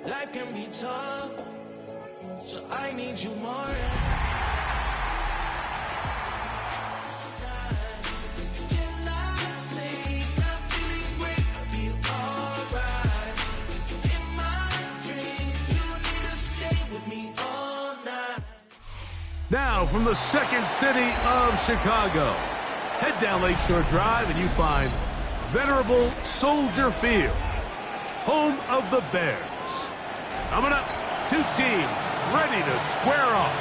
Life can be tough, so I need you more. Now, from the second city of Chicago, head down Lakeshore Drive and you find venerable Soldier Field, home of the Bears. Coming up, two teams ready to square off.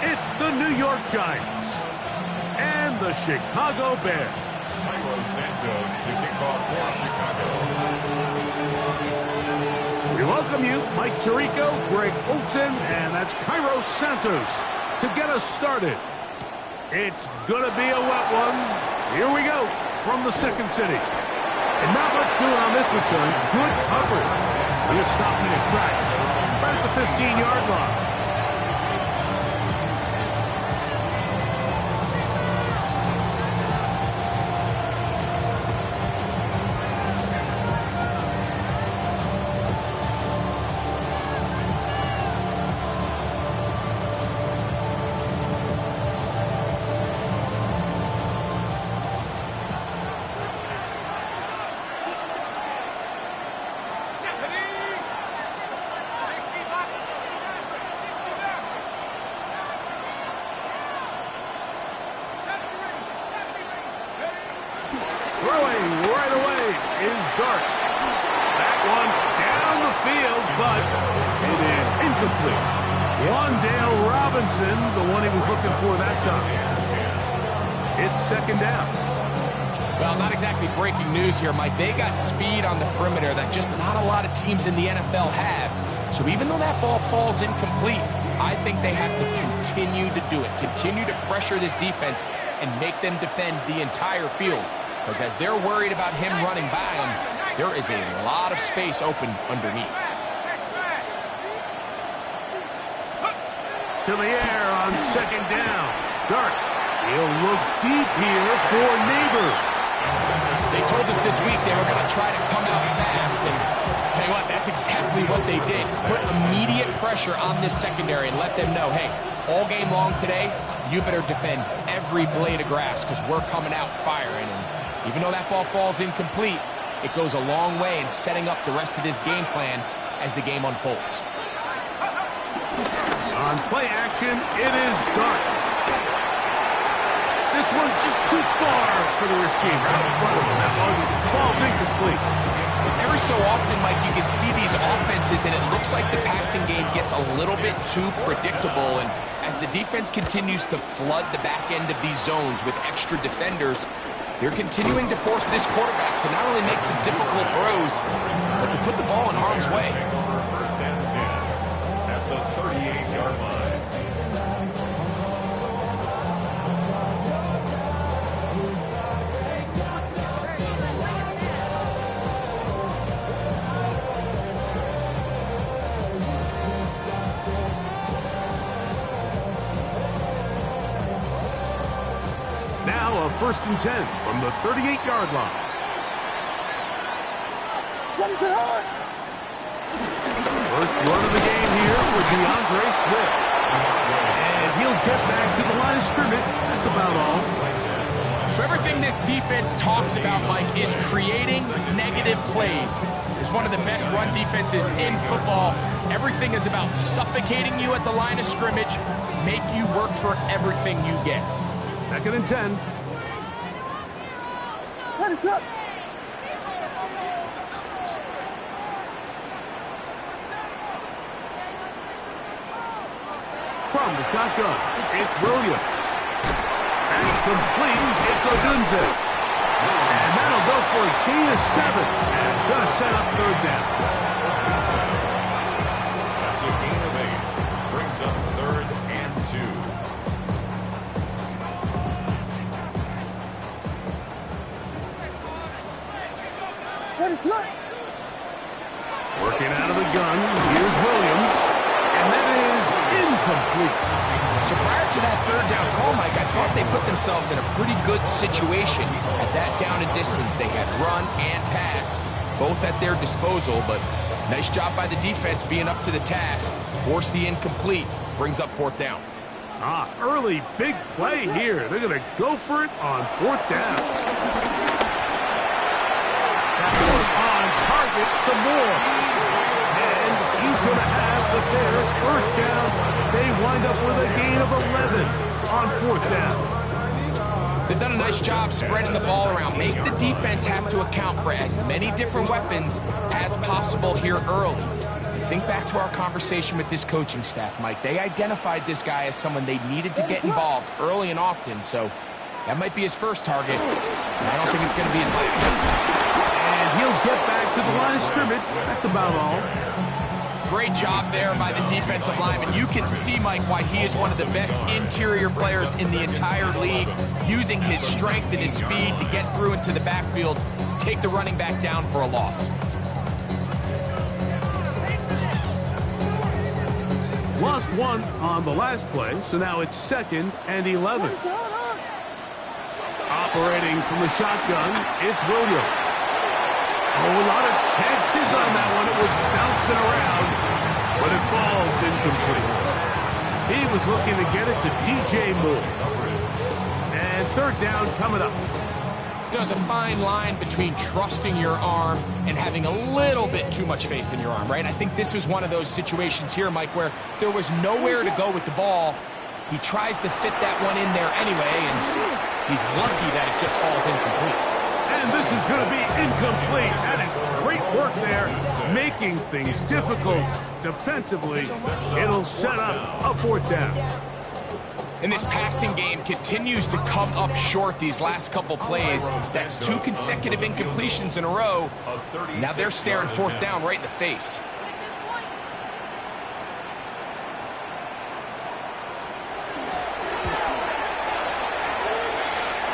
It's the New York Giants and the Chicago Bears. Santos to kick off for Chicago. We welcome you, Mike Tirico, Greg Olsen, and that's Cairo Santos to get us started. It's going to be a wet one. Here we go from the second city. And not much doing on this return. Good coverage. He'll stop in his tracks right at the 15-yard line. Throwing right away is Dart. That one down the field, but it is incomplete. Wandale Robinson, the one he was looking for that time. It's second down. Well, not exactly breaking news here, Mike. They got speed on the perimeter that just not a lot of teams in the NFL have. So even though that ball falls incomplete, I think they have to continue to do it. Continue to pressure this defense and make them defend the entire field. Because as they're worried about him running by them, there is a lot of space open underneath. To the air on second down. Dart. He'll look deep here for Neighbors. They told us this week they were going to try to come out fast, and tell you what, that's exactly what they did. Put immediate pressure on this secondary and let them know, hey, all game long today, you better defend every blade of grass because we're coming out firing. And even though that ball falls incomplete, it goes a long way in setting up the rest of this game plan as the game unfolds. On play action, it is Dart. This one just too far for the receiver. Out in front of him. That one falls incomplete. Every so often, Mike, you can see these offenses, and it looks like the passing game gets a little bit too predictable. And as the defense continues to flood the back end of these zones with extra defenders, they're continuing to force this quarterback to not only make some difficult throws, but to put the ball in harm's way. First and 10 at the 38-yard line. Now a first and 10 from the 38-yard line. First run of the game here for DeAndre Swift. And he'll get back to the line of scrimmage. That's about all. So everything this defense talks about, Mike, is creating negative plays. It's one of the best run defenses in football. Everything is about suffocating you at the line of scrimmage, make you work for everything you get. Second and 10. What is up? From the shotgun, it's Williams. And it's complete. It's Odunze. And that'll go for a gain of 7. And it's going to set up third down. That's a gain of 8. Brings up third and 2. What is up? Working out of the gun, here's Williams. And that is incomplete. So prior to that third down call, Mike, I thought they put themselves in a pretty good situation at that down and distance. They had run and pass, both at their disposal, but Nice job by the defense being up to the task. Force the incomplete. Brings up 4th down. Early big play here. They're going to go for it on 4th down. That one on target, some more. And he's going to have the Bears 1st down. They wind up with a gain of 11 on 4th down. They've done a nice job spreading the ball around. Make the defense have to account for as many different weapons as possible here early. Think back to our conversation with this coaching staff, Mike. They identified this guy as someone they needed to get involved early and often, so that might be his first target. I don't think it's going to be his last. And he'll get back to the line of scrimmage. That's about all. Great job there by the defensive lineman. You can see, Mike, why he is one of the best interior players in the entire league, using his strength and his speed to get through into the backfield, take the running back down for a loss. Lost 1 on the last play, so now it's 2nd and 11. Operating from the shotgun, it's Williams. Oh, a lot of chances on that one. It was bouncing around, but it falls incomplete. He was looking to get it to DJ Moore. And 3rd down coming up. You know, there's a fine line between trusting your arm and having a little bit too much faith in your arm, right? I think this was one of those situations here, Mike, where there was nowhere to go with the ball. He tries to fit that one in there anyway, and he's lucky that it just falls incomplete. And this is going to be incomplete. That is great work there, making things difficult defensively. It'll set up a 4th down. And this passing game continues to come up short these last couple plays. That's 2 consecutive incompletions in a row. Now they're staring 4th down right in the face.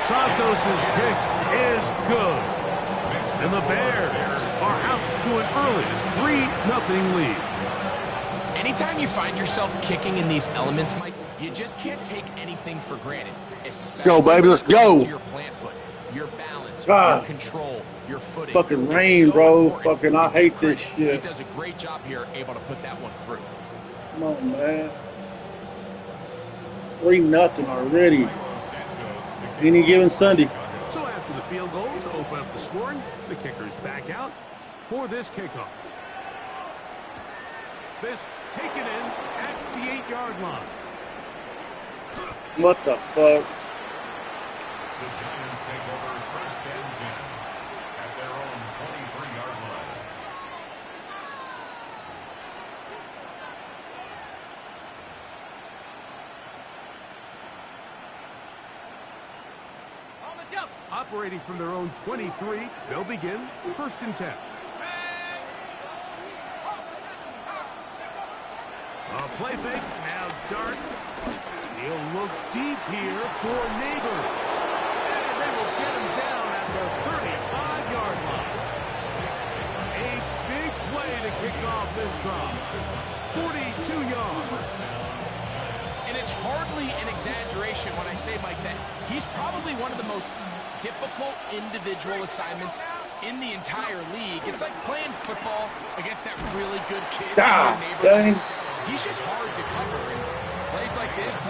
Santos' kick is good. And the Bears are out to an early 3-0 lead. Anytime you find yourself kicking in these elements, Mike, you just can't take anything for granted. Let's go, baby. Let's go. Your plant foot, your balance, your control, your footing. Fucking rain, bro. Fucking, I hate this shit. He does a great job here, able to put that one through. Come on, man. 3-0 already. Any given Sunday. So after the field goal to open up the scoring, the kicker's back out for this kickoff. This taken in at the 8-yard line. What the fuck? The Giants take over 1st and 10 at their own 23-yard line. Operating from their own 23, they'll begin 1st and 10. A play fake, now Dart. He'll look deep here for Neighbors. And they will get him down at the 35-yard line. A big play to kick off this drive. 42 yards. And it's hardly an exaggeration when I say, Mike, that he's probably one of the most difficult individual assignments in the entire league. It's like playing football against that really good kid in your neighborhood. He's just hard to cover, and plays like this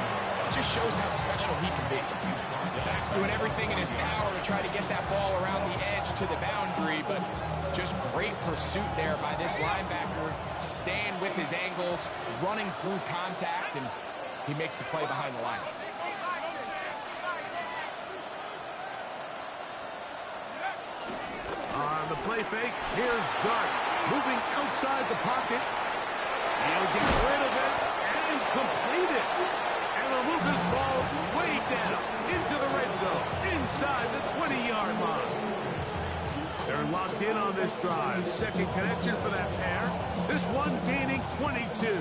just shows how special he can be. The back's doing everything in his power to try to get that ball around the edge to the boundary, but just great pursuit there by this linebacker, staying with his angles, running through contact, and he makes the play behind the line. On the play fake, here's Dart moving outside the pocket. He'll get rid of it and complete it. And he'll move this ball way down into the red zone, inside the 20-yard line. They're locked in on this drive. Second connection for that pair. This one gaining 22.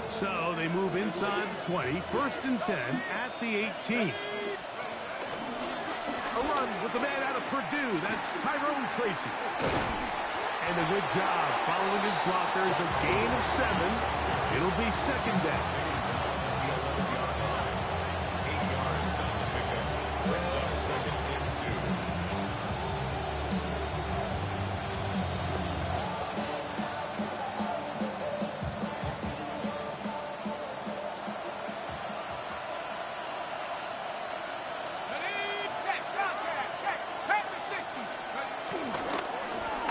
So they move inside the 20. 1st and 10 at the 18. A run with the man out of Purdue. That's Tyrone Tracy. And a good job following his blockers. A gain of 7. It'll be 2nd down. 8 yards on the pickup. Brings up 2nd and 2.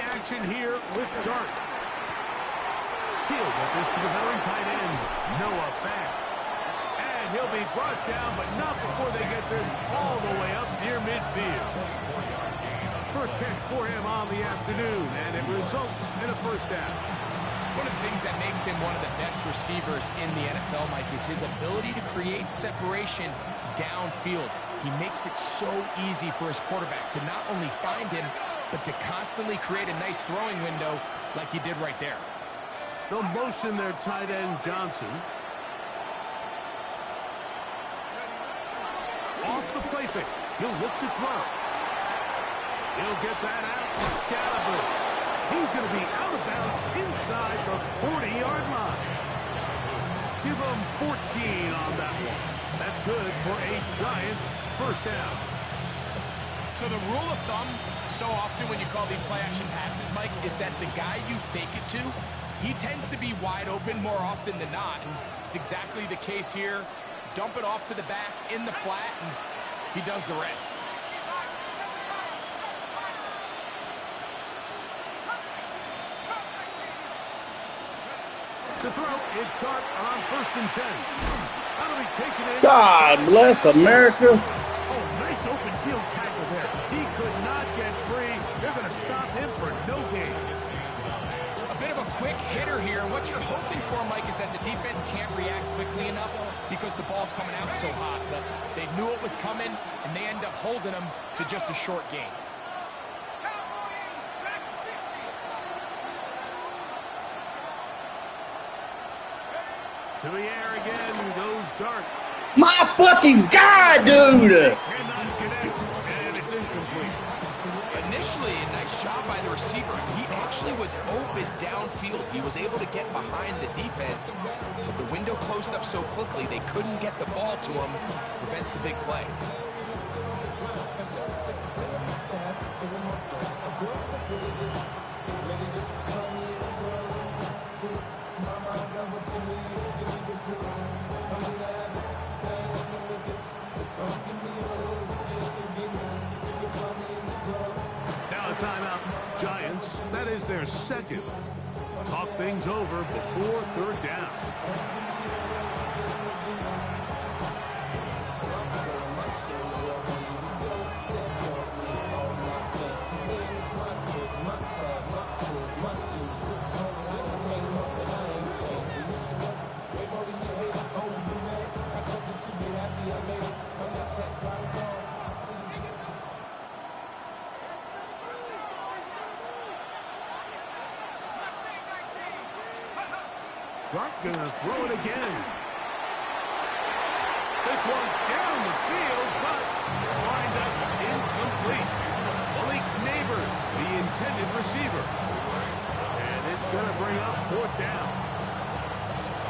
Play action here with Dart. He'll get this to the veteran tight end, Noah Fant. And he'll be brought down, but not before they get this all the way up near midfield. First catch for him on the afternoon, and it results in a first down. One of the things that makes him one of the best receivers in the NFL, Mike, is his ability to create separation downfield. He makes it so easy for his quarterback to not only find him, but to constantly create a nice throwing window like he did right there. They'll motion their tight end, Johnson. Off the play fake. He'll look to throw. He'll get that out to Scalaboo. He's going to be out of bounds inside the 40-yard line. Give him 14 on that one. That's good for a Giants first down. So the rule of thumb, so often when you call these play-action passes, Mike, is that the guy you fake it to, he tends to be wide open more often than not. And it's exactly the case here. Dump it off to the back in the flat, and he does the rest. To throw it, Dart on 1st and 10. That'll be taken in. God bless America. Oh, nice open field tackle there. He could not get free. They're going to stop him for no gain. A bit of a quick hitter here. What you're hoping for, Mike, is that the defense can't react quickly enough because the ball's coming out so hot. But they knew it was coming, and they end up holding him to just a short gain. To the air again goes Dart. My fucking God, dude! Cannot connect, and it's incomplete. Initially, a nice job by the receiver. He actually was open downfield. He was able to get behind the defense, but the window closed up so quickly they couldn't get the ball to him. Prevents the big play. Now a timeout. Giants, that is their second. Talk things over before 3rd down. Dart gonna throw it again. This one down the field, but winds up incomplete. Malik Neighbors, the intended receiver. And it's gonna bring up 4th down.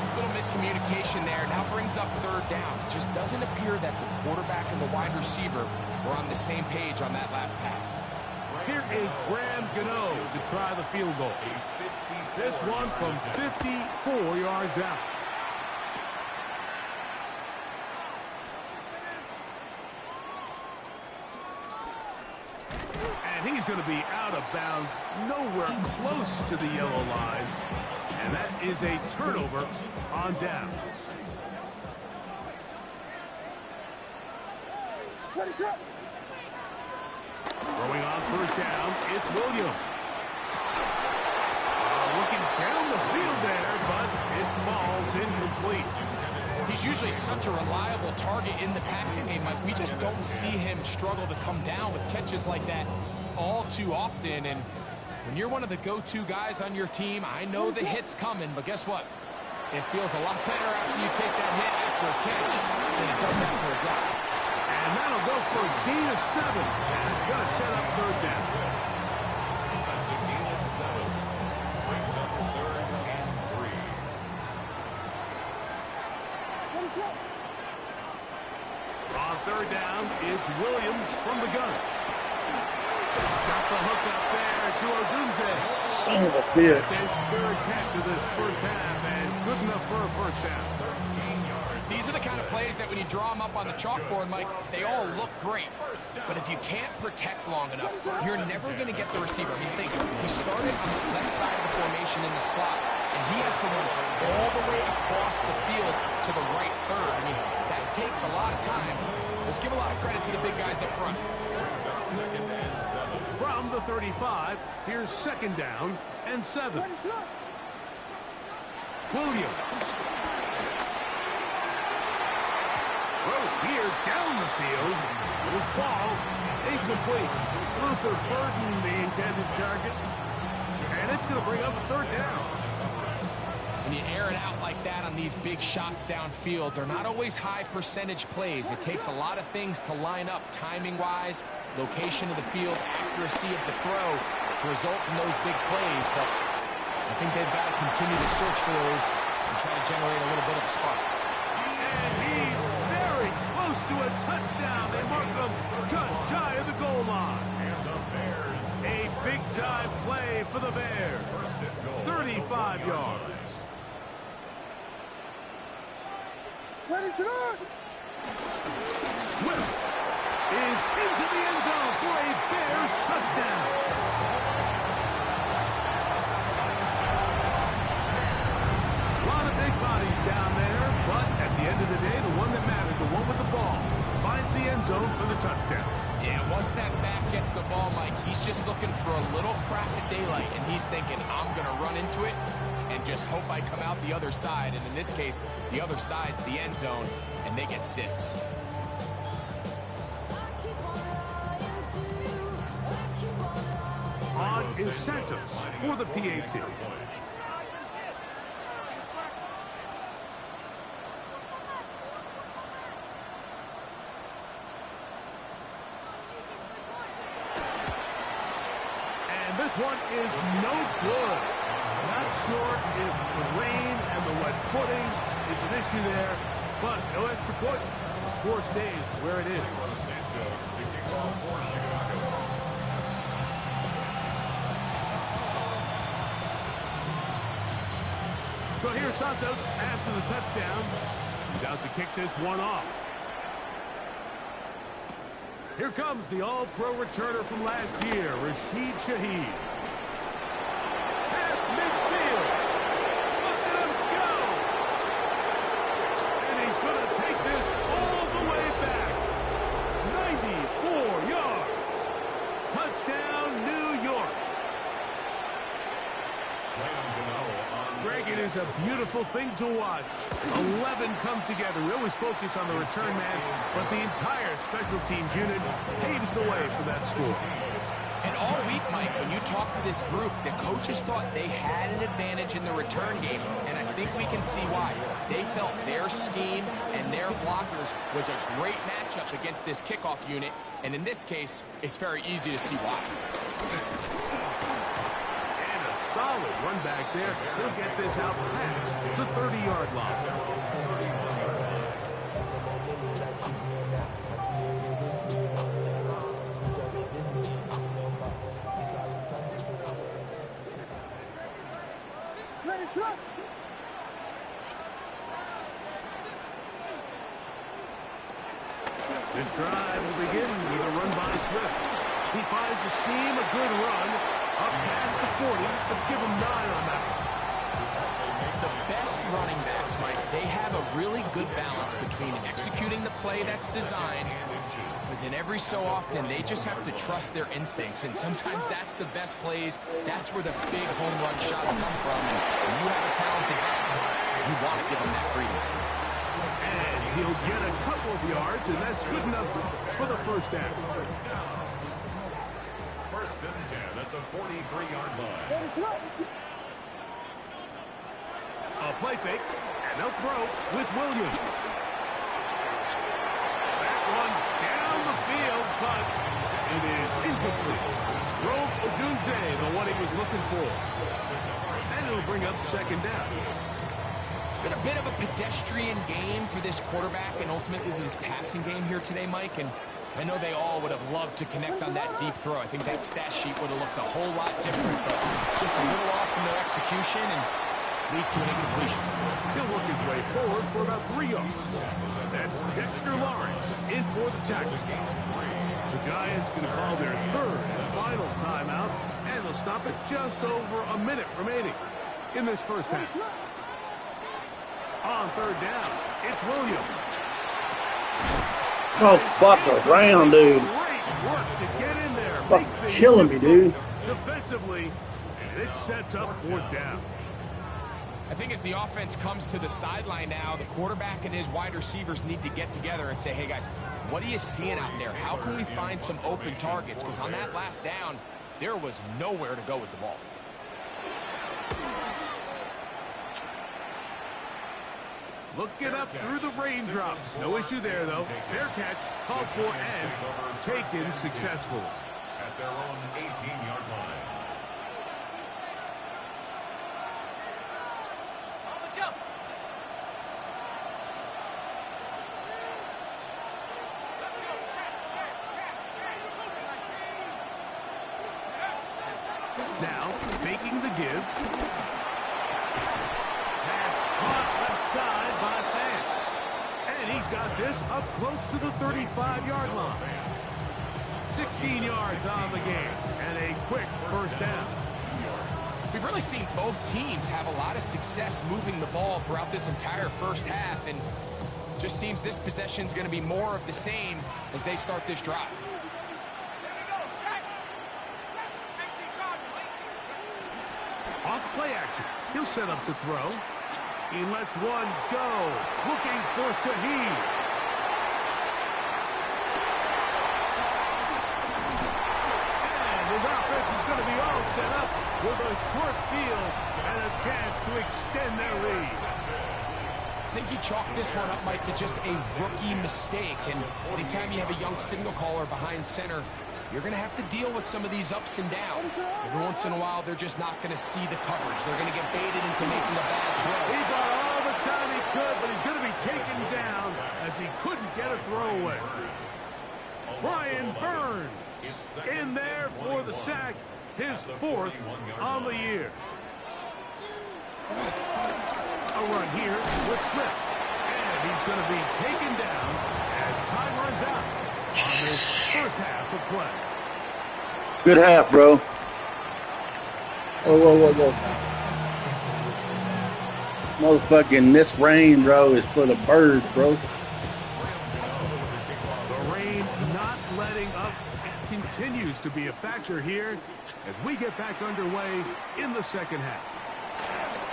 A little miscommunication there. Now brings up 3rd down. It just doesn't appear that the quarterback and the wide receiver were on the same page on that last pass. Here is Graham Gano to try the field goal. This one from 54 yards out. And he's going to be out of bounds, nowhere close to the yellow lines. And that is a turnover on downs. Throwing on 1st down, it's Williams. Looking down the field there, but it falls incomplete. He's usually such a reliable target in the passing game, Mike. We just don't see him struggle to come down with catches like that all too often. And when you're one of the go-to guys on your team, I know the hit's coming, but guess what? It feels a lot better after you take that hit after a catch than it does after a drop. And that'll go for a gain of 7. And it's going to set up 3rd down. That's a gain of 7. Brings up 3rd and 3. On 3rd down, it's Williams from the gun. Got the hook up there to Odunze. Son of a bitch. That's his 3rd catch of this first half, and good enough for a first down. 13 yards These are the kind of plays that when you draw them up on the chalkboard, Mike, they all look great. But if you can't protect long enough, you're never going to get the receiver. I mean, think, he started on the left side of the formation in the slot, and he has to run all the way across the field to the right third. I mean, that takes a lot of time. Let's give a lot of credit to the big guys up front. From the 35, here's 2nd down and 7. Williams. Throw here down the field. Will fall. Incomplete. Luther Burden, the intended target. And it's going to bring up 3rd down. When you air it out like that on these big shots downfield, they're not always high percentage plays. It takes a lot of things to line up timing-wise, location of the field, accuracy of the throw to result in those big plays. But I think they've got to continue to search for those and try to generate a little bit of a spark. And he's very close to a touchdown. They mark him just shy of the goal line. And the Bears. A big-time play for the Bears. 35 yards. Swift is into the end zone for a Bears touchdown. A lot of big bodies down there, but at the end of the day, the one that mattered, the one with the ball, finds the end zone for the touchdown. Yeah, once that back gets the ball, Mike, he's just looking for a little crack of daylight, and he's thinking, I'm going to run into it and just hope I come out the other side. And in this case, the other side's the end zone, and they get 6. On is Santos for the PAT. And this one is no good. Not sure if the rain and the wet footing is an issue there, but no extra point. The score stays where it is. Santos kicking off for Chicago. So here's Santos after the touchdown. He's out to kick this one off. Here comes the all-pro returner from last year, Rashid Shaheed. Past midfield. Look at him go. And he's going to take this all the way back. 94 yards. Touchdown, New York. Greg, it is a beautiful thing to watch. 11 come together. We always focus on the return man, but the entire special teams unit paves the way for that score. And all week, Mike, when you talk to this group, the coaches thought they had an advantage in the return game, and I think we can see why. They felt their scheme and their blockers was a great matchup against this kickoff unit, and in this case, it's very easy to see why. Solid run back there. He'll get this out past the 30-yard line. This drive will begin with a run by Swift. He finds a seam, a good run. Up past the 40. Let's give him 9 on that. The best running backs, Mike, they have a really good balance between executing the play that's designed, but then every so often they just have to trust their instincts, and sometimes that's the best plays. That's where the big home run shots come from, and when you have a talented back, you want to give him that freedom. And he'll get a couple of yards, and that's good enough for the first down. 1st and 10 at the 43-yard line. A play fake, and they'll throw with Williams. That one down the field, but it is incomplete. Rogue Odunze, the one he was looking for. And it'll bring up 2nd down. It's been a bit of a pedestrian game for this quarterback and ultimately this passing game here today, Mike, and I know they all would have loved to connect on that deep throw. I think that stat sheet would have looked a whole lot different, but just a little off from their execution, and leads to an incompletion. He'll work his way forward for about 3 yards. That's Dexter Lawrence in for the tackle. The Giants going to call their third and final timeout, and they'll stop it just over a minute remaining in this first half. On third down, it's Williams. Oh, fuck around, dude. Great work to get in there. Fuck killing me, dude. Defensively, it sets up fourth down. I think as the offense comes to the sideline now, the quarterback and his wide receivers need to get together and say, hey, guys, what are you seeing out there? How can we find some open targets? Because on that last down, there was nowhere to go with the ball. Looking up through the raindrops. No issue there, though. Fair catch, called for and taken successfully. At their own 18-yard line. Now, faking the give. Pass caught left side by Fant. And he's got this up close to the 35-yard line. 16 yards on the game, and a quick first down. We've really seen both teams have a lot of success moving the ball throughout this entire first half, and just seems this possession's going to be more of the same as they start this drive. Off play action. He'll set up to throw. He lets one go. Looking for Shaheed. And his offense is going to be all set up with a short field and a chance to extend their lead. I think you chalk this one up, Mike, to just a rookie mistake. And anytime you have a young signal caller behind center, you're going to have to deal with some of these ups and downs. Every once in a while, they're just not going to see the coverage. They're going to get baited into making a bad throw. He bought all the time he could, but he's going to be taken down as he couldn't get a throw away. Brian Burns in there for the sack, his fourth on the year. A run here with Smith. And he's going to be taken down as time runs out on this first half of play. Good half, bro. Whoa. Motherfucking this rain, bro, is for the birds, bro. The rain's not letting up. It continues to be a factor here as we get back underway in the second half.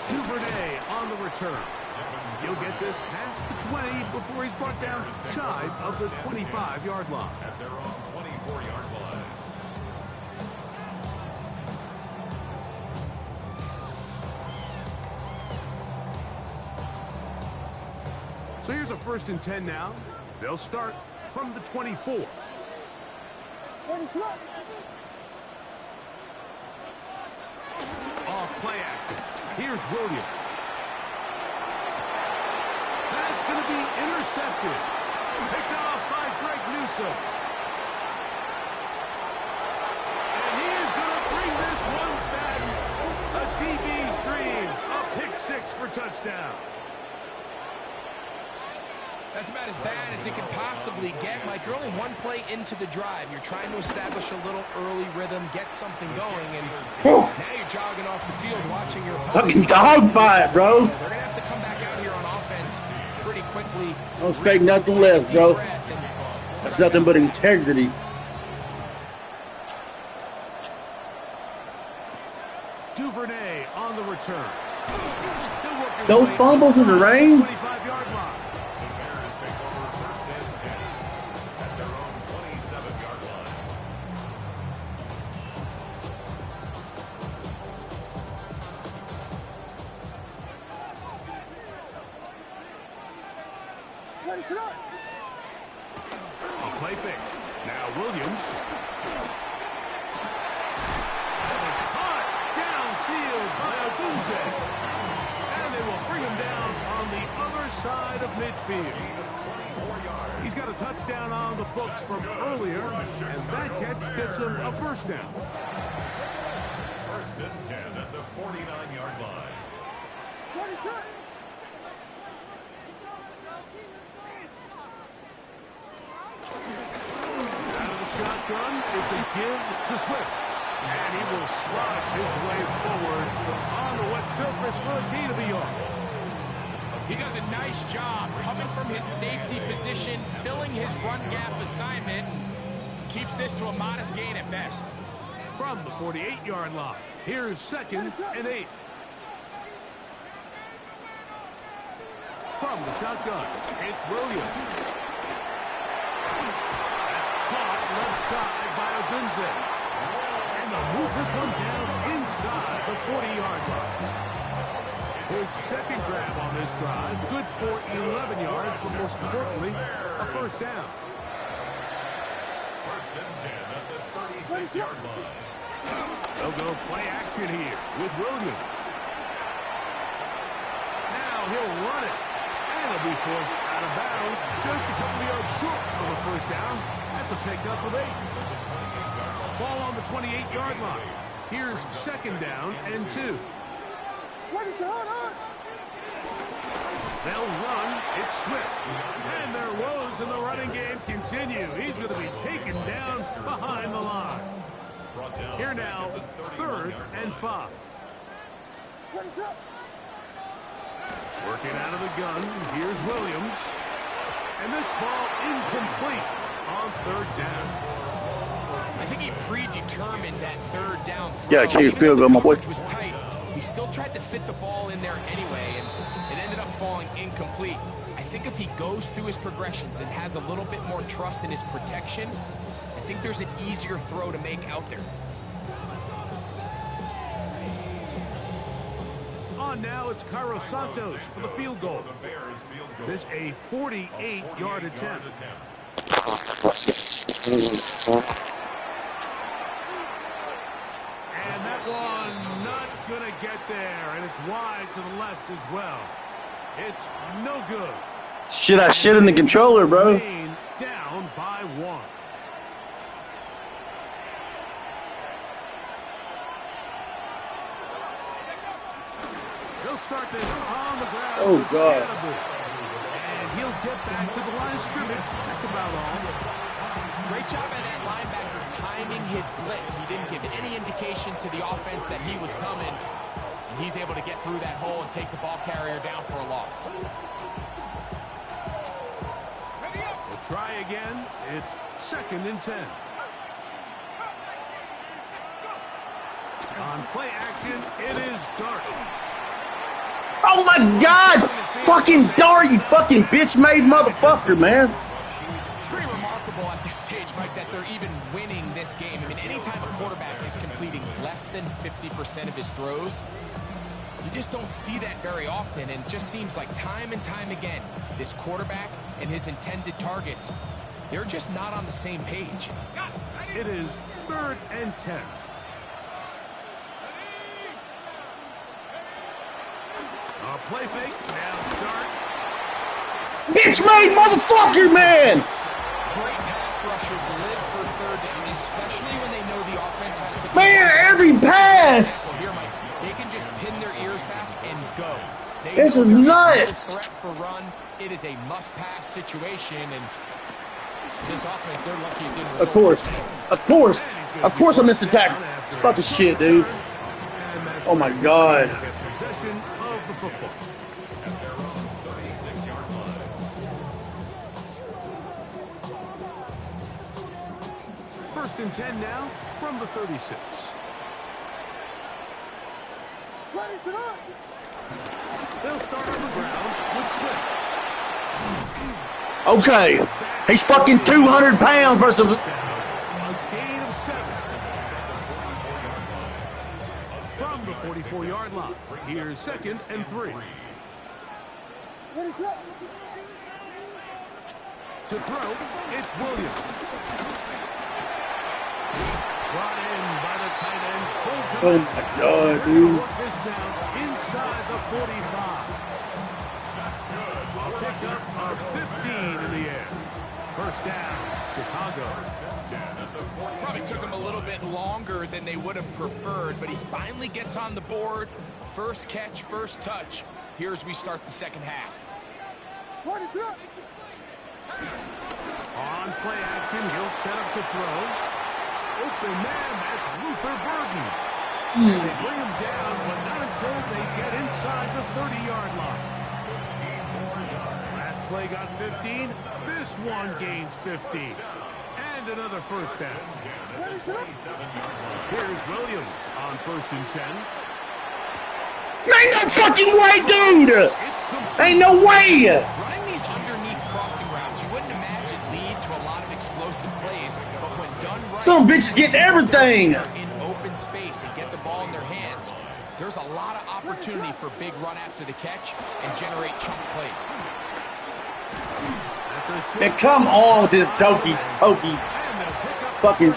Duvernay on the return. He'll get this past the 20 before he's brought down shy of the 25-yard line. At their own 24-yard line. So here's a 1st and 10 now. They'll start from the 24. Off play action. Here's Williams. That's going to be intercepted. Picked off by Greg Newsome. And he is going to bring this one back. A DB's dream. A pick 6 for touchdown. That's about as bad as it can possibly get. Mike, you're only one play into the drive. You're trying to establish a little early rhythm, get something going, and now you're jogging off the field watching your Fucking dogfight, bro. So they're going to have to come back out here on offense pretty quickly. Don't expect nothing less, bro. That's nothing but integrity. Duvernay on the return. No fumbles in the rain. 25-yard line. The Bears take over 1st and 10 at their own 27-yard line. A play fake. Now Williams. Caught downfield by Odunze. And they will bring him down on the other side of midfield. He's got a touchdown on the books from earlier, and that catch gets him a first down. 1st and 10 at the 49-yard line. Out of the shotgun, it's a give to Swift. And he will slosh his way forward on the wet surface for a gain of a yard. He does a nice job coming from his safety position, filling his run gap assignment. Keeps this to a modest gain at best. From the 48-yard line, here's 2nd and 8. From the shotgun, it's Williams. That's caught left side by Odunze. And they'll move this one down inside the 40-yard line. His second grab on this drive, good for 11 yards, but most importantly, a first down. 1st and 10 at the 36-yard line. They'll go play action here with Williams. Now he'll run it. And he'll be forced out of bounds just a couple of yards short of a first down. That's a pickup of 8. Ball on the 28-yard line. Here's 2nd down and 2. They'll run. It's Swift. And their woes in the running game continue. He's going to be taken down behind the line. Here now, 3rd and 5. Working out of the gun. Here's Williams. And this ball incomplete on 3rd down. I think he predetermined that 3rd down throw. Yeah, kick your field goal, my boy. Was tight. He still tried to fit the ball in there anyway, and it ended up falling incomplete. I think if he goes through his progressions and has a little bit more trust in his protection, I think there's an easier throw to make out there. On now, it's Cairo Santos for the field goal. This a 48-yard attempt. And that one not going to get there, and it's wide to the left as well. It's no good. Shit, I shit in the controller, bro. Down by 1. He'll start this on the ground. Oh, God. And he'll get back to the line of scrimmage. That's about all. Great job by that linebacker timing his blitz. He didn't give any indication to the offense that he was coming. And he's able to get through that hole and take the ball carrier down for a loss. We'll try again. It's 2nd and 10. On play action, it is Dart. Oh my God! Fucking Dart, you fucking bitch-made motherfucker, man. It's pretty remarkable at this stage, Mike, that they're even winning this game. I mean, anytime a quarterback is completing less than 50% of his throws, you just don't see that very often, and it just seems like time and time again, this quarterback and his intended targets, they're just not on the same page. It is 3rd and 10. Play fake. Now start. Bitch-made motherfucker, man! Great pass rushers live for 3rd down, especially when they know the offense has to. Man, every pass! Here, Mike, they can just pin their ears back and go. This is nuts! Threat for run. It is a must-pass situation, and this offense, they're lucky it didn't result. Of course I missed the tackle. Fucking shit, dude. Oh my God. Possession of the football. At their own 36-yard line. First and 10 now from the 36. They'll start on the ground with Swift. Okay. He's fucking 200 pounds versus... A gain of 7. From the 44-yard line. Here's 2nd and 3. To throw, it's Williams. Brought in by the tight end. Oh my God, dude. Work this down inside the 45. That's good. A pickup of 15 in the air. First down, Chicago. Probably took him a little bit longer than they would have preferred, but he finally gets on the board. First catch, first touch. here as we start the second half. On play action, he'll set up to throw. Open man, that's Luther Burden. And they bring him down, but not until they get inside the 30-yard line. Last play got 15. This one gains 15. And another first down. Here's Williams on 1st and 10. Ain't no fucking way, dude! Ain't no way! Running these underneath crossing routes, you wouldn't imagine lead to a lot of explosive plays, but when done right, Some bitches get everything! In open space and get the ball in their hands, there's a lot of opportunity for big run after the catch and generate chunk plays. Man, come on with this dokey pokey fucking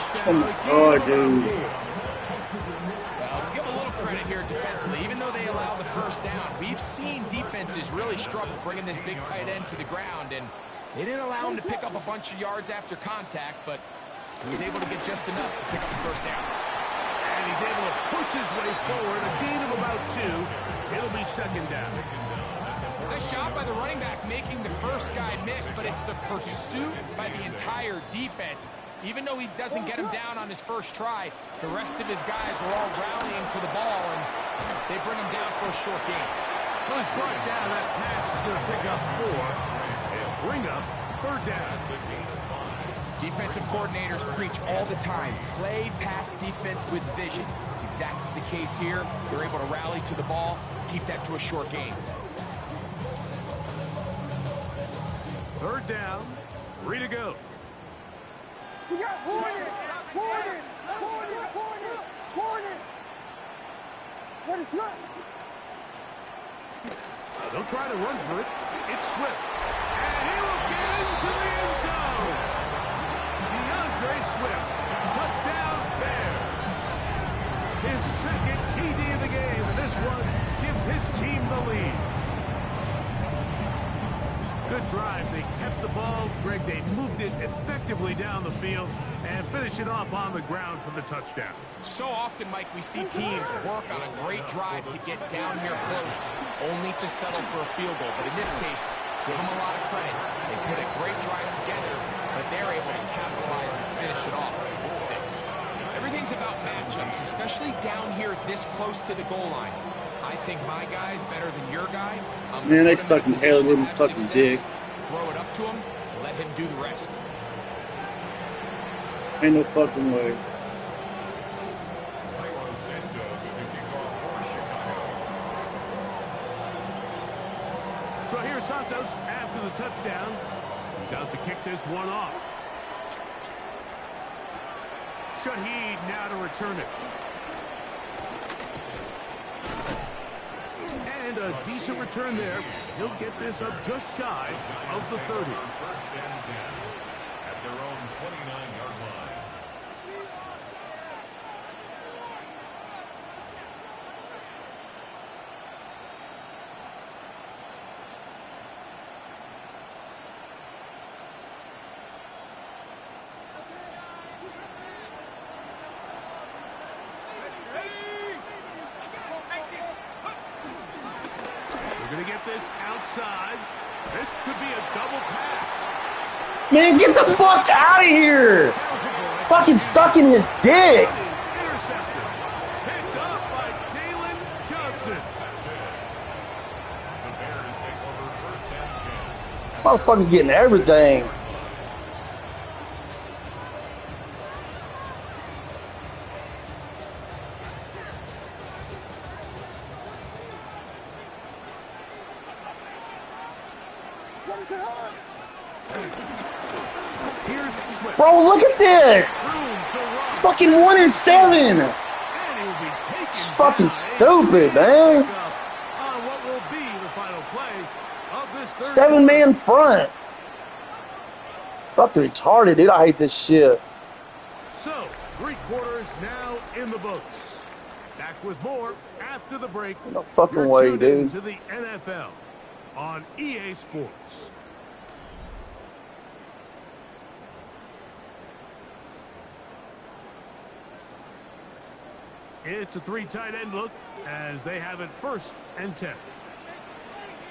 oh, dude. Give a little credit here defensively. Even though they allow the first down, we've seen defenses really struggle bringing this big tight end to the ground, and they didn't allow him to pick up a bunch of yards after contact, but he was able to get just enough to pick up the first down. And he's able to push his way forward, a gain of about 2. It'll be second down. Nice job by the running back making the first guy miss, but it's the pursuit by the entire defense. Even though he doesn't get him down on his first try, the rest of his guys are all rallying to the ball, and they bring him down for a short gain. Well, he's brought down. That pass is going to pick up 4 and bring up 3rd down. Defensive coordinators preach all the time, play pass defense with vision. It's exactly the case here. They're able to rally to the ball, keep that to a short gain. 3rd down, 3 to go. We got Hornet! What is that? They'll try to run for it. It's Swift. And he will get into the end zone. DeAndre Swift. Touchdown, Bears. His second TD of the game. And this one gives his team the lead. Good drive. They kept the ball. Greg, they moved it effectively down the field and finished it off on the ground for the touchdown. So often, Mike, we see teams work on a great drive to get down here close, only to settle for a field goal. But in this case, give them a lot of credit. They put a great drive together, but they're able to capitalize and finish it off with 6. Everything's about matchups, especially down here this close to the goal line. I think my guy's better than your guy. Man, they sucking Taylor Williams' fucking dick. Throw it up to him and let him do the rest. Ain't no fucking way. So here's Santos after the touchdown. He's out to kick this one off. Shaheed now to return it. And a decent return there. He'll get this up just shy of the 30. 1st and 10 at their own 29-yard line. Going to get this outside. This could be a double pass. Man, get the fuck out of here! Fucking stuck in his dick! Intercepted. Picked off by Jalen Johnson. The Bears take over 1st and 10. Motherfucker's getting everything. Here's Swift. Bro, look at this! Room to run. Fucking 1 and 7! And he'll be taken It's fucking down. stupid, man. On what will be the final play of this third. 7-man front. Fucking retarded, dude. I hate this shit. So, 3 quarters now in the books. Back with more after the break. No fucking You're way, tuned in dude. to the NFL on EA Sports. It's a 3 tight end look as they have it 1st and 10.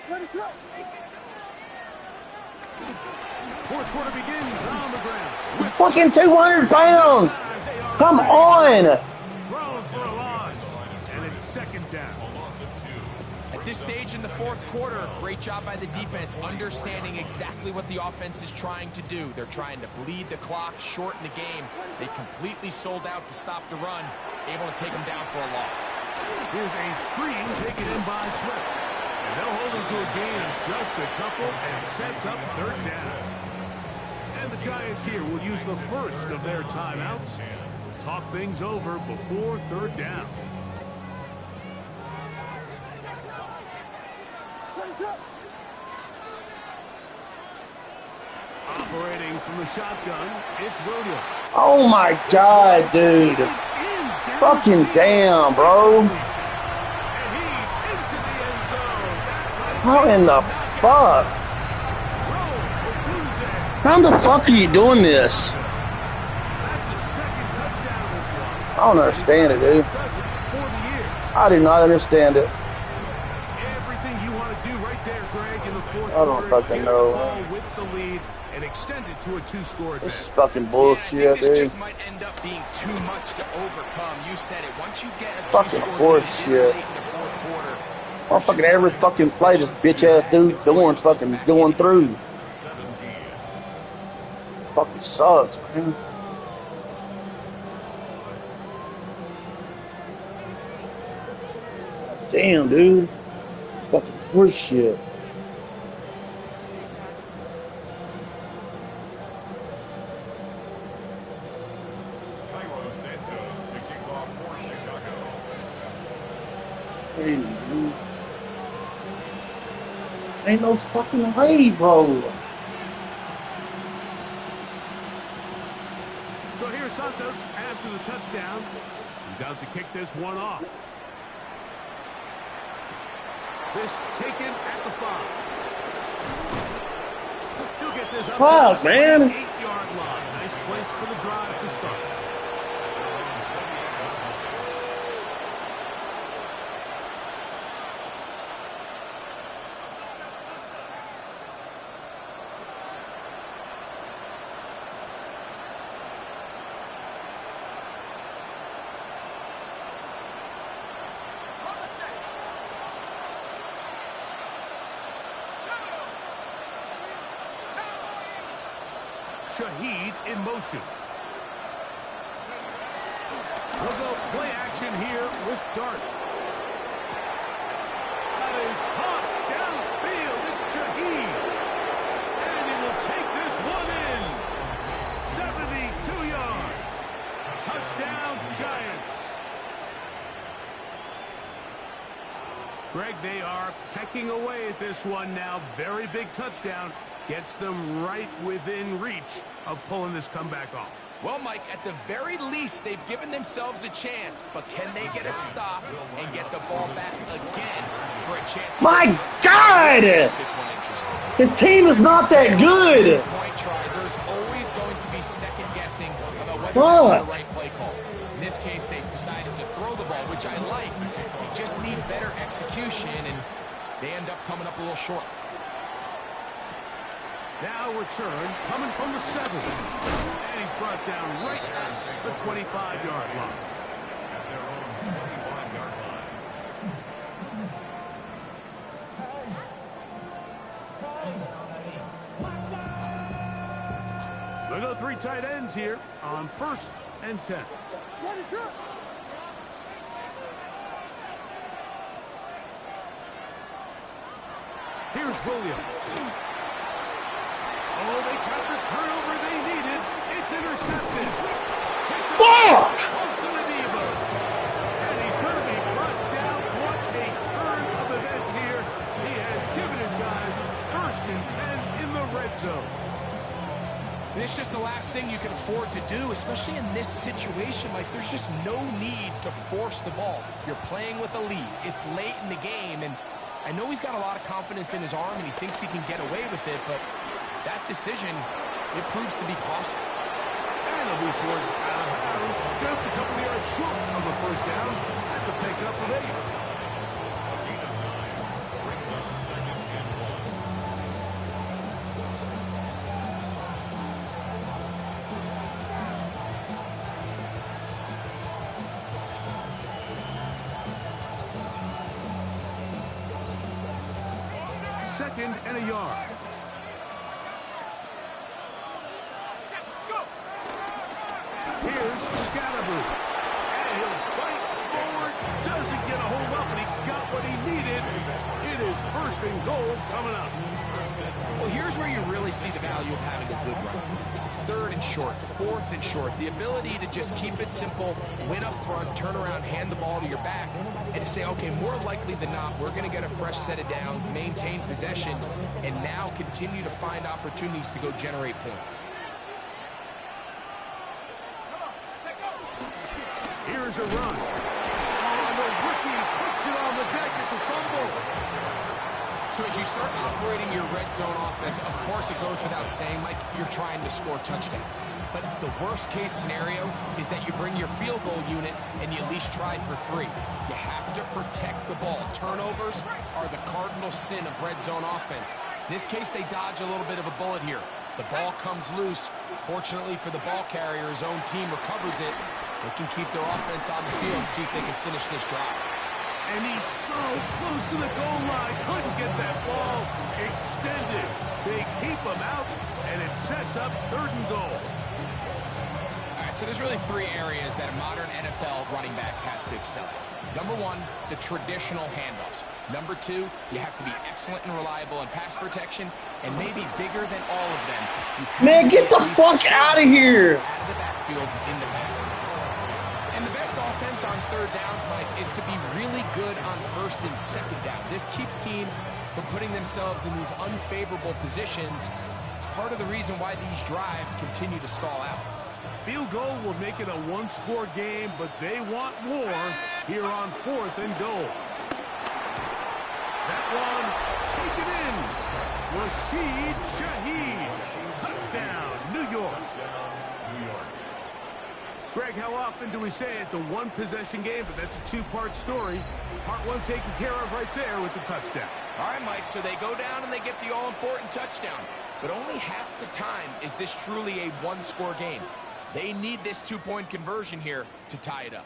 Let it go. Fourth quarter begins on the ground. Fucking 200 pounds. Come on. Thrown for a loss. And it's second down. At this stage in the fourth quarter, great job by the defense, understanding exactly what the offense is trying to do. They're trying to bleed the clock, shorten the game. They completely sold out to stop the run, able to take them down for a loss. Here's a screen taken in by Swift. And they'll hold him to a gain of just a couple and sets up third down. And the Giants here will use the first of their timeouts. Talk things over before third down. Operating from the shotgun, it's Williams. Oh my God, dude. Fucking damn, bro. And he's into the end zone. How in the fuck? How the fuck are you doing this? That's the second touchdown this one. I don't understand it, dude. For the year. I do not understand it. Everything you want to do right there, Greg, in the fourth I don't quarter. fucking Get know. the ball with the lead and extend it to a two-score advantage. This is fucking I bullshit, think this dude. just might end up being too much to overcome. You said it. Once you get a Fucking two-score lead bullshit. this late in the fourth quarter, Motherfucking every fucking play this bitch ass dude going through. Fucking sucks, man. Damn, dude. Fucking horseshit. Cairo Santos to kick off for Chicago. Damn, dude. Ain't no fucking way, bro. So here's Santos after the touchdown. He's out to kick this one off. This taken at the 5. He'll get this up Fuck, to the man. 8-yard line. Nice place for the drive to start. Shaheed in motion. We'll go play action here with Dart. That is caught downfield. It's Shaheed. And he will take this one in. 72 yards. Touchdown, Giants. Greg, they are pecking away at this one now. Very big touchdown. Gets them right within reach of pulling this comeback off. well, Mike, at the very least, they've given themselves a chance, but can they get a stop and get the ball back again for a chance? My God! This one interesting. His team is not that good. Point try. There's always going to be second guessing about whether Fuck. that's the right play call. In this case, they decided to throw the ball, which I like. They just need better execution, and they end up coming up a little short. Now return coming from the 7. And he's brought down right at the 25-yard line. At their own 25-yard line. We'll go 3 tight ends here on 1st and 10. What is up? Here's Williams. Oh, they got the turnover they needed. It's intercepted. Fuck! Close to the Devo. And he's going to be brought down. What a turn of events here. He has given his guys 1st and 10 in the red zone. It's just the last thing you can afford to do, especially in this situation. Like, there's just no need to force the ball. You're playing with a lead. It's late in the game, and I know he's got a lot of confidence in his arm, and he thinks he can get away with it, but that decision, it proves to be costly. And he'll be forced out of bounds just a couple of yards short of the 1st down. That's a pickup of 8. A gain of 9 brings up 2nd and 2nd and a yard. Here's Scatterboo. And he'll fight forward. Doesn't get a hold up, and he got what he needed. It is 1st and goal coming up. Well, here's where you really see the value of having a good run. 3rd and short, 4th and short. The ability to just keep it simple, win up front, turn around, hand the ball to your back, and to say, okay, more likely than not, we're going to get a fresh set of downs, maintain possession, and now continue to find opportunities to go generate points. Here's a run. Oh, the rookie puts it on the deck. It's a fumble. So as you start operating your red zone offense, of course it goes without saying, Mike, you're trying to score touchdowns. But the worst case scenario is that you bring your field goal unit and you at least try for 3. You have to protect the ball. Turnovers are the cardinal sin of red zone offense. In this case, they dodge a little bit of a bullet here. The ball comes loose. Fortunately for the ball carrier, his own team recovers it. They can keep their offense on the field and see if they can finish this drive. And he's so close to the goal line. Couldn't get that ball extended. They keep him out, and it sets up 3rd and goal. All right, so there's really 3 areas that a modern NFL running back has to excel at. Number 1, the traditional handoffs. Number 2, you have to be excellent and reliable in pass protection, and maybe bigger than all of them. Man, get the fuck out of here! Out of the backfield in the passing. And the best offense on 3rd downs, Mike, is to be really good on 1st and 2nd down. This keeps teams from putting themselves in these unfavorable positions. It's part of the reason why these drives continue to stall out. Field goal will make it a 1-score game, but they want more here on 4th and goal. That one taken in. Rashid Shaheed. Touchdown, New York. Greg, how often do we say it's a 1-possession game, but that's a 2-part story? Part 1 taken care of right there with the touchdown. All right, Mike, so they go down and they get the all-important touchdown. But only half the time is this truly a 1-score game. They need this 2-point conversion here to tie it up.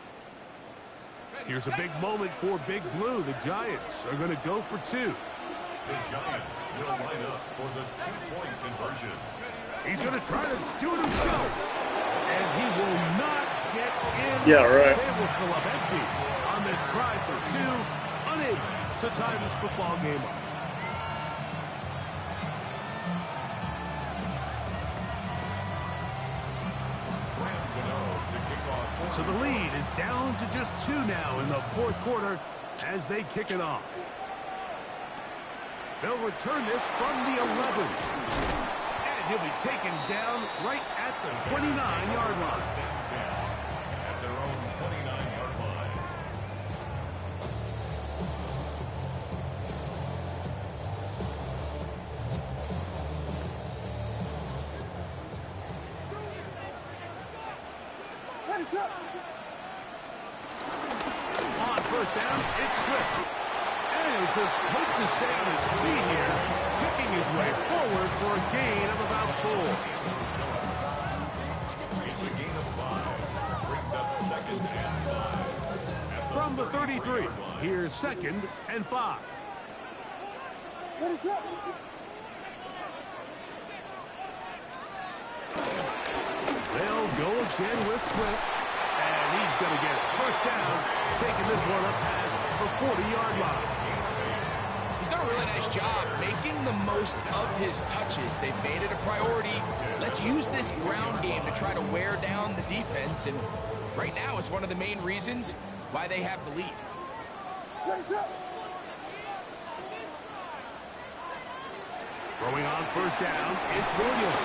Here's a big moment for Big Blue. The Giants are going to go for 2. The Giants will line up for the 2-point conversion. He's going to try to do it himself. And he will not get in. Yeah, right. They will pull up empty on this try for 2. Unable to tie this football game up. So the lead is down to just 2 now in the 4th quarter as they kick it off. They'll return this from the 11. And he'll be taken down right at the 29-yard line. At their own 29-yard line. Hands up. On 1st down, it's Swift. And he'll just hope to stay on his feet here, kicking his way forward for a gain of about 4. It's a gain of 5. Brings up 2nd and 5. From the 33, here's 2nd and 5. Hands up. They'll go again with Swift. And he's going to get 1st down, taking this one up past the 40-yard line. He's done a really nice job making the most of his touches. They've made it a priority. Let's use this ground game to try to wear down the defense. And right now, it's one of the main reasons why they have the lead. Hands up. Throwing on 1st down, it's Williams.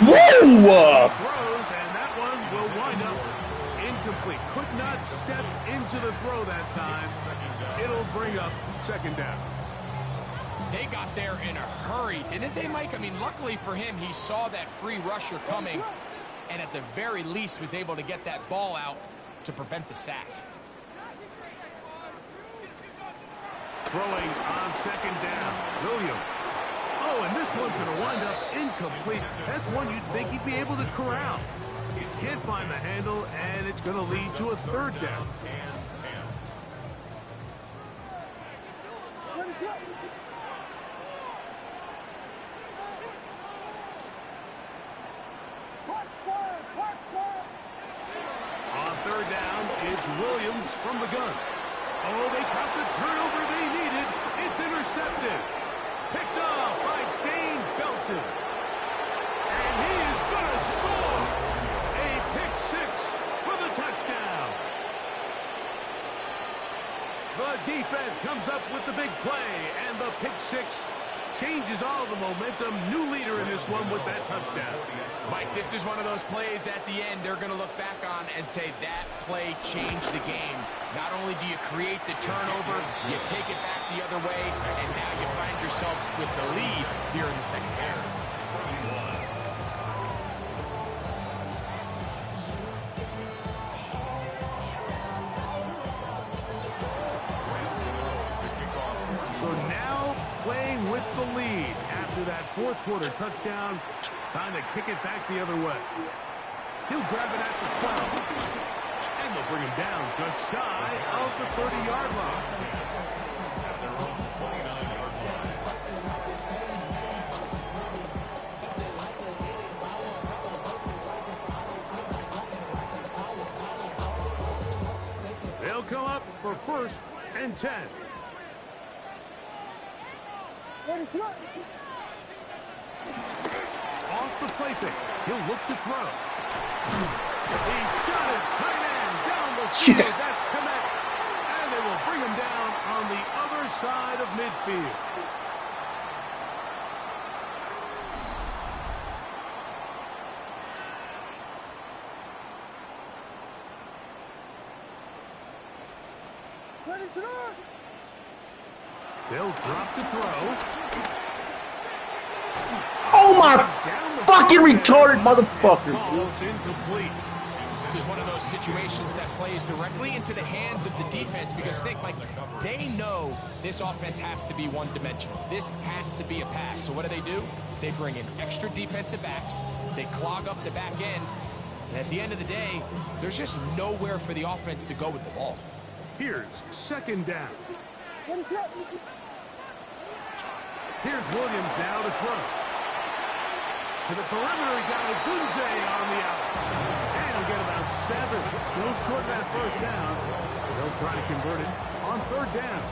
Whoa! Throws, and that one will wind up incomplete. Could not step into the throw that time. It'll bring up 2nd down. They got there in a hurry, didn't they, Mike? I mean, luckily for him, he saw that free rusher coming, and at the very least was able to get that ball out to prevent the sack. Throwing on 2nd down, Williams. Oh, and this one's going to wind up incomplete. That's one you'd think he'd be able to corral. He can't find the handle, and it's going to lead to a 3rd down. Hands up. Williams from the gun. Oh, they got the turnover they needed. It's intercepted. Picked off by Dane Belton. And he is going to score. A pick six for the touchdown. The defense comes up with the big play, and the pick six changes all the momentum. New leader in this one with that touchdown. Mike, this is one of those plays at the end they're going to look back on and say that play changed the game. Not only do you create the turnover, you take it back the other way, and now you find yourself with the lead here in the second half. So now playing with the lead after that fourth quarter touchdown. Time to kick it back the other way. He'll grab it at the 12. And they'll bring him down just shy of the 30-yard line. They'll come up for 1st and 10. Ready, set. Off the play fake. He'll look to throw. He's got it. Tight end down the field. That's Komet. And they will bring him down on the other side of midfield. Ready, set. They'll drop to throw. Oh my fucking retarded motherfucker. Ball's incomplete. This is one of those situations that plays directly into the hands of the defense because think, Mike, they know this offense has to be one-dimensional. This has to be a pass. So what do? They bring in extra defensive backs. They clog up the back end. And at the end of the day, there's just nowhere for the offense to go with the ball. Here's 2nd down. Ready, set. Here's Williams now to throw. To the perimeter guy, Dunze on the out. And he'll get about 7. Still short of that 1st down. They'll try to convert it on 3rd down.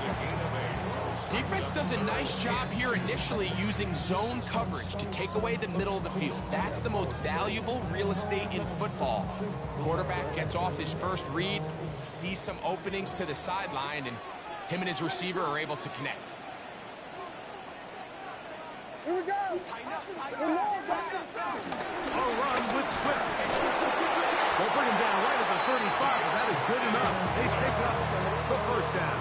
Defense does a nice job here initially using zone coverage to take away the middle of the field. That's the most valuable real estate in football. Quarterback gets off his first read, sees some openings to the sideline, and him and his receiver are able to connect. Here we go. A run with Swift. They'll bring him down right at the 35, but that is good enough. They pick up the 1st down.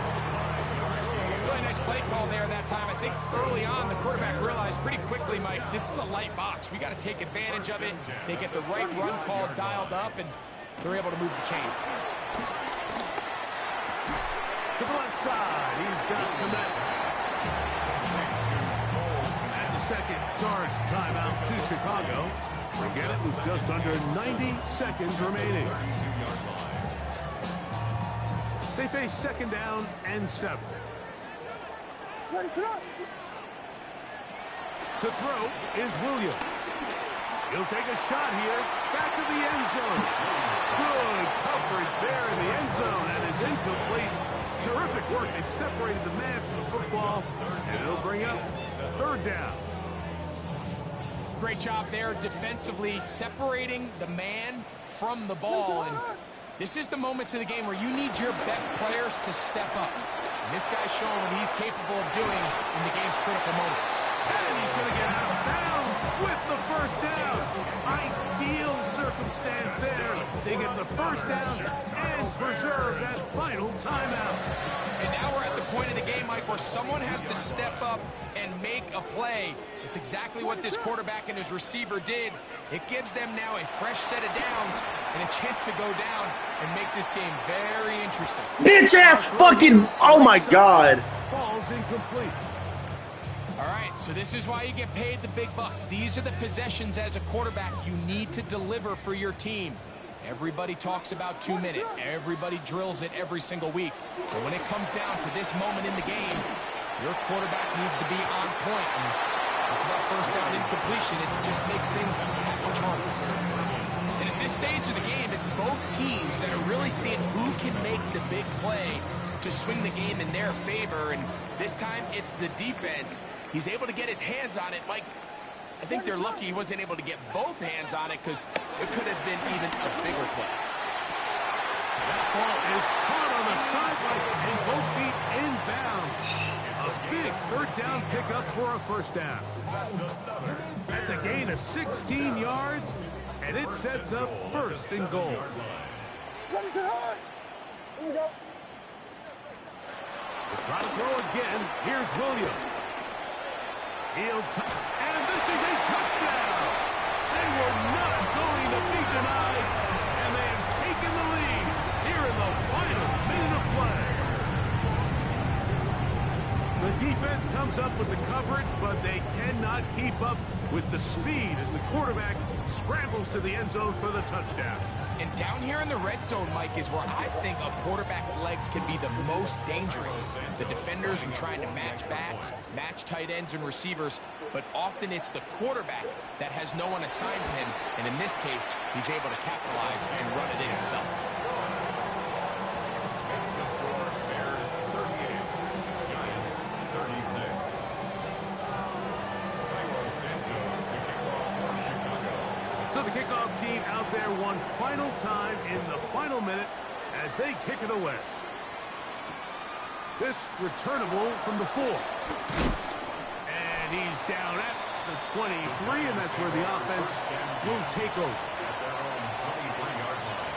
Really nice play call there that time. I think early on the quarterback realized pretty quickly, Mike, this is a light box. We got to take advantage of it. They get the right run call dialed up, and they're able to move the chains. To the left side, he's got Komet. That's a 2nd charge timeout to Chicago. We get it with just under 90 seconds remaining. They face 2nd down and 7. Ready, set. To throw is Williams. He'll take a shot here. Back to the end zone. Good coverage there in the end zone. And is incomplete. Terrific work. They separated the man from the football. And it'll bring up 3rd down. Great job there defensively separating the man from the ball. And this is the moments of the game where you need your best players to step up. And this guy's showing what he's capable of doing in the game's critical moment. And he's going to get out of bounds with the 1st down. Ideal circumstance there. They get the 1st down and preserve that final timeout. And now we're at the point of the game, Mike, where someone has to step up and make a play. It's exactly what this quarterback and his receiver did. It gives them now a fresh set of downs and a chance to go down and make this game very interesting. Bitch ass fucking, oh my God. Ball's incomplete. All right, so this is why you get paid the big bucks. These are the possessions as a quarterback you need to deliver for your team. Everybody talks about 2 minutes. Everybody drills it every single week. But when it comes down to this moment in the game, your quarterback needs to be on point. And after that 1st down incompletion, it just makes things that much harder. And at this stage of the game, it's both teams that are really seeing who can make the big play to swing the game in their favor, and this time it's the defense. He's able to get his hands on it. Mike, I think they're lucky he wasn't able to get both hands on it because it could have been even a bigger play. That ball is caught on the sideline and both feet inbounds. A big third down pickup for a first down. That's a gain of 16 yards, and it sets up first and goal. Ready to hard. Here we go. We'll try to throw again. Here's Williams. And this is a touchdown. They were not going to be denied, and they have taken the lead here in the final minute of play. The defense comes up with the coverage, but they cannot keep up with the speed as the quarterback scrambles to the end zone for the touchdown. And down here in the red zone, Mike, is where I think a quarterback's legs can be the most dangerous. The defenders are trying to match backs, match tight ends and receivers, but often it's the quarterback that has no one assigned to him, and in this case, he's able to capitalize and run it in himself. Makes the score Bears 38, Giants 36. So the kickoff team out there one final time in the final minute as they kick it away. This returnable from the 4. And he's down at the 23, and that's where the offense will take over. At their own 23-yard line.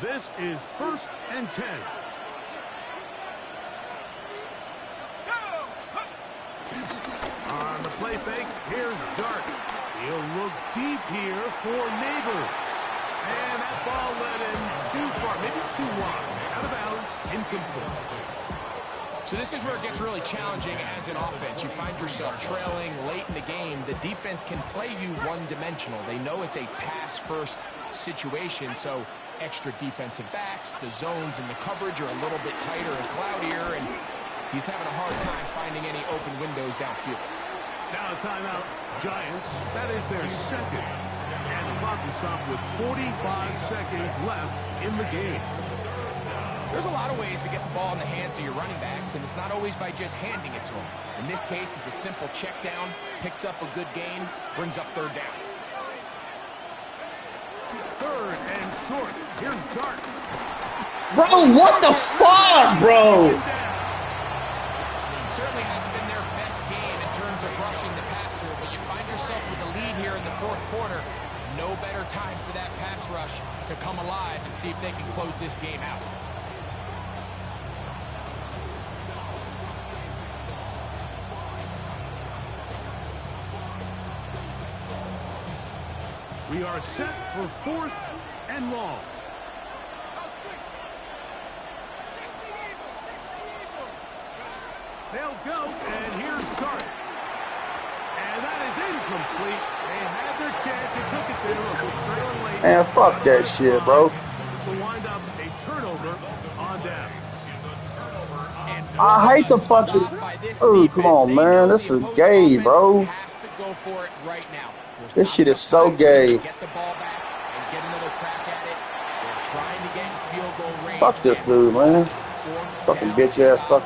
This is 1st and 10. On the play fake, here's Dart. He'll look deep here for Neighbors. And that ball led him too far, maybe too wide. Out of bounds, incomplete. So this is where it gets really challenging as an offense. You find yourself trailing late in the game. The defense can play you one-dimensional. They know it's a pass-first situation, so extra defensive backs, the zones and the coverage are a little bit tighter and cloudier, and he's having a hard time finding any open windows downfield. Now a timeout. Giants, that is their second. And the clock will stop with 45 seconds left in the game. There's a lot of ways to get the ball in the hands of your running backs, and it's not always by just handing it to them. In this case, it's a simple check down, picks up a good gain, brings up third down. 3rd and short. Here's Dart. Bro, what the fuck, bro? Certainly hasn't been their best game in terms of rushing the passer, but you find yourself with a lead here in the 4th quarter. No better time for that pass rush to come alive and see if they can close this game out. We are set for 4th and long. They'll go, and here's Dart. And that is incomplete. They had their chance. They took it there. Look, they're trailing late. Man, fuck that shit, bro. So wind up a turnover on down. I hate the fucking... Oh, come on, man. This is gay, bro. Has to go for it right now. This shit is so gay. Get the ball back and get another crack at it. They're trying to get in field goal range. Fuck this dude, man. Fucking bitch ass fucking.